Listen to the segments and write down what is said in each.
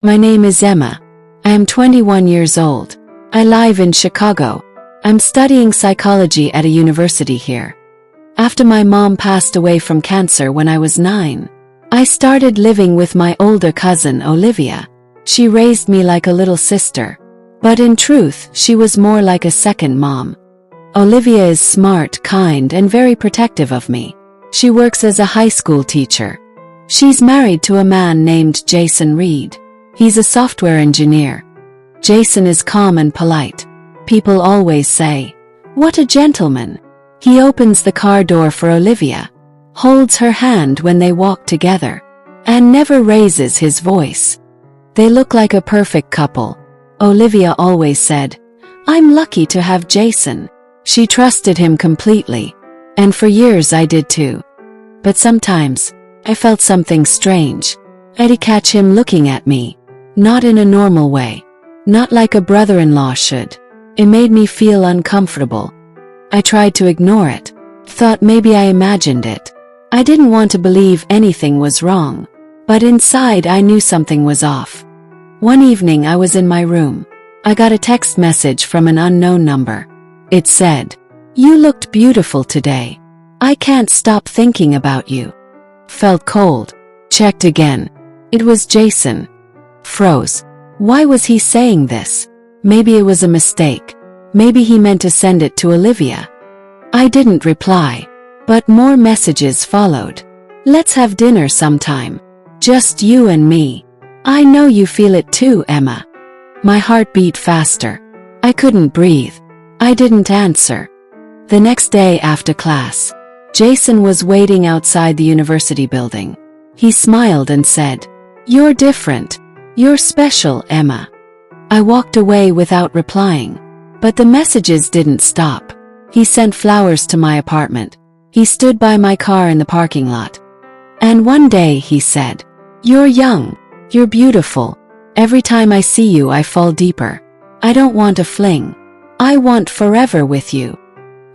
My name is Emma. I am 21 years old. I live in Chicago. I'm studying psychology at a university here. After my mom passed away from cancer when I was 9, I started living with my older cousin Olivia. She raised me like a little sister, but in truth, she was more like a second mom. Olivia is smart, kind, and very protective of me. She works as a high school teacher. She's married to a man named Jason Reed. He's a software engineer. Jason is calm and polite. People always say, "What a gentleman." He opens the car door for Olivia, holds her hand when they walk together, and never raises his voice. They look like a perfect couple. Olivia always said, "I'm lucky to have Jason." She trusted him completely, and for years I did too. But sometimes, I felt something strange. I'd catch him looking at me, not in a normal way, not like a brother-in-law should. It made me feel uncomfortable. I tried to ignore it, thought maybe I imagined it. I didn't want to believe anything was wrong, but inside I knew something was off. One evening I was in my room. I got a text message from an unknown number. It said, "You looked beautiful today. I can't stop thinking about you." Felt cold. Checked again. It was Jason. Froze. Why was he saying this? Maybe it was a mistake. Maybe he meant to send it to Olivia. I didn't reply, but more messages followed. "Let's have dinner sometime. Just you and me. I know you feel it too, Emma." My heart beat faster. I couldn't breathe. I didn't answer. The next day after class, Jason was waiting outside the university building. He smiled and said, "You're different. You're special, Emma." I walked away without replying, but the messages didn't stop. He sent flowers to my apartment. He stood by my car in the parking lot. And one day he said, "You're young. You're beautiful. Every time I see you I fall deeper. I don't want a fling. I want forever with you."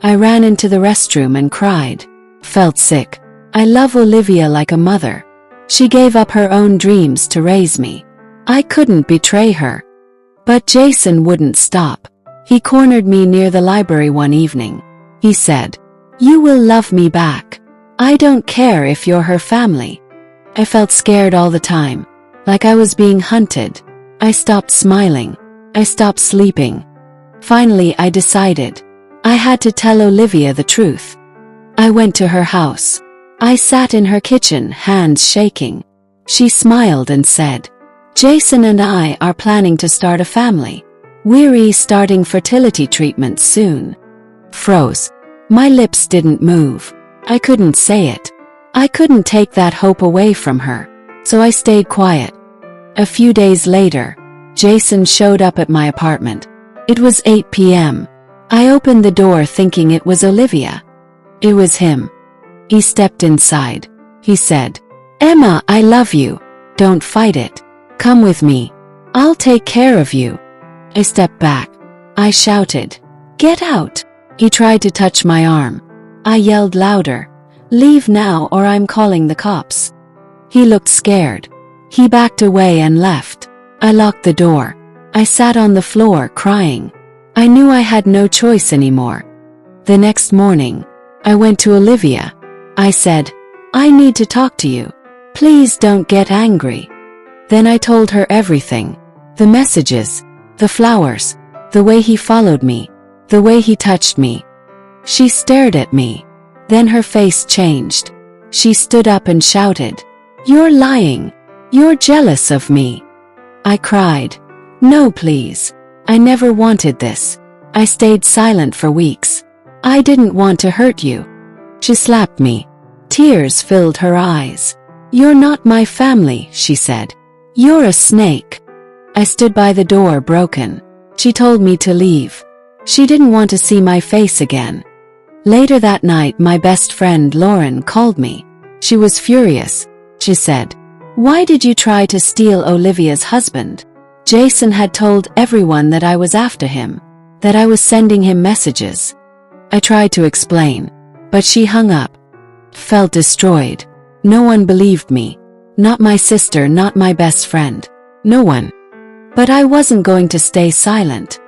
I ran into the restroom and cried. Felt sick. I love Olivia like a mother. She gave up her own dreams to raise me. I couldn't betray her. But Jason wouldn't stop. He cornered me near the library one evening. He said, "You will love me back. I don't care if you're her family." I felt scared all the time, like I was being hunted. I stopped smiling. I stopped sleeping. Finally, I decided. I had to tell Olivia the truth. I went to her house. I sat in her kitchen, hands shaking. She smiled and said, "Jason and I are planning to start a family. We're starting fertility treatments soon." Froze. My lips didn't move. I couldn't say it. I couldn't take that hope away from her. So I stayed quiet. A few days later, Jason showed up at my apartment. It was 8 p.m. I opened the door thinking it was Olivia. It was him. He stepped inside. He said, "Emma, I love you. Don't fight it. Come with me. I'll take care of you." I stepped back. I shouted, "Get out!" He tried to touch my arm. I yelled louder, "Leave now or I'm calling the cops." He looked scared. He backed away and left. I locked the door. I sat on the floor crying. I knew I had no choice anymore. The next morning, I went to Olivia. I said, "I need to talk to you. Please don't get angry." Then I told her everything. The messages, the flowers, the way he followed me, the way he touched me. She stared at me. Then her face changed. She stood up and shouted, "You're lying. You're jealous of me." I cried, "No, please. I never wanted this." I stayed silent for weeks. I didn't want to hurt you. She slapped me. Tears filled her eyes. "You're not my family," she said. "You're a snake." I stood by the door broken. She told me to leave. She didn't want to see my face again. Later that night, my best friend Lauren called me. She was furious. She said, "Why did you try to steal Olivia's husband?" Jason had told everyone that I was after him, that I was sending him messages. I tried to explain, but she hung up. Felt destroyed. No one believed me. Not my sister, not my best friend. No one. But I wasn't going to stay silent.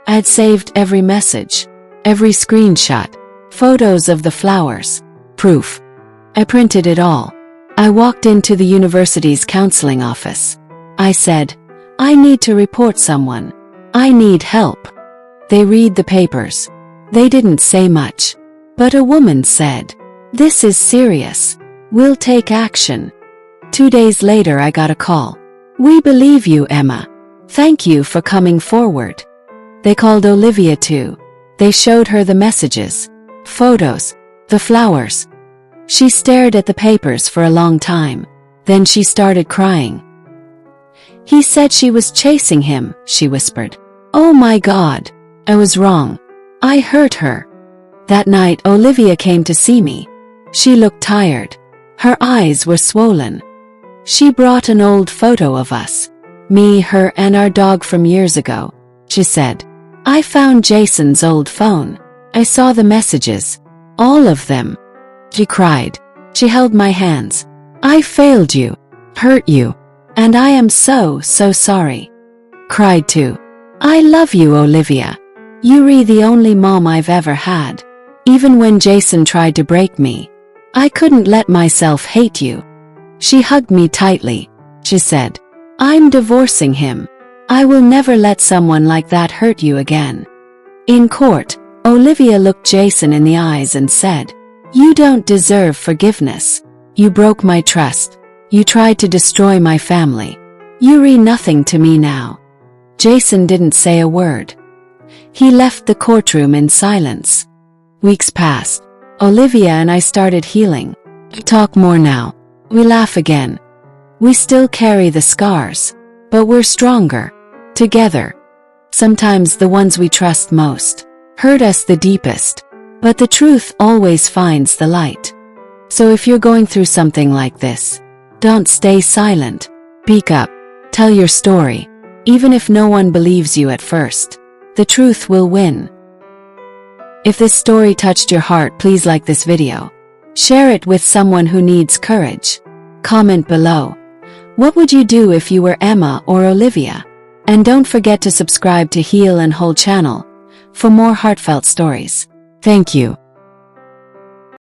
I had saved every message, every screenshot, photos of the flowers, proof. I printed it all. I walked into the university's counseling office. I said, I need to report someone. I need help. They read the papers. They didn't say much. But a woman said, this is serious. We'll take action. 2 days later I got a call. We believe you, Emma. Thank you for coming forward. They called Olivia too. They showed her the messages, photos, the flowers. She stared at the papers for a long time. Then she started crying. He said she was chasing him, she whispered. Oh my God. I was wrong. I hurt her. That night Olivia came to see me. She looked tired. Her eyes were swollen. She brought an old photo of us. Me, her, and our dog from years ago. She said, I found Jason's old phone. I saw the messages. All of them. She cried. She held my hands. I failed you. Hurt you. And I am so sorry. Cried too. I love you, Olivia. You're the only mom I've ever had. Even when Jason tried to break me, I couldn't let myself hate you. She hugged me tightly. She said, I'm divorcing him. I will never let someone like that hurt you again. In court, Olivia looked Jason in the eyes and said, you don't deserve forgiveness. You broke my trust. You tried to destroy my family. You're nothing to me now. Jason didn't say a word. He left the courtroom in silence. Weeks passed. Olivia and I started healing. We talk more now. We laugh again. We still carry the scars, but we're stronger. Together. Sometimes the ones we trust most hurt us the deepest, but the truth always finds the light. So if you're going through something like this, don't stay silent. Speak up. Tell your story. Even if no one believes you at first, the truth will win. If this story touched your heart, please like this video. Share it with someone who needs courage. Comment below. What would you do if you were Emma or Olivia? And don't forget to subscribe to Heal and Hold channel for more heartfelt stories. Thank you.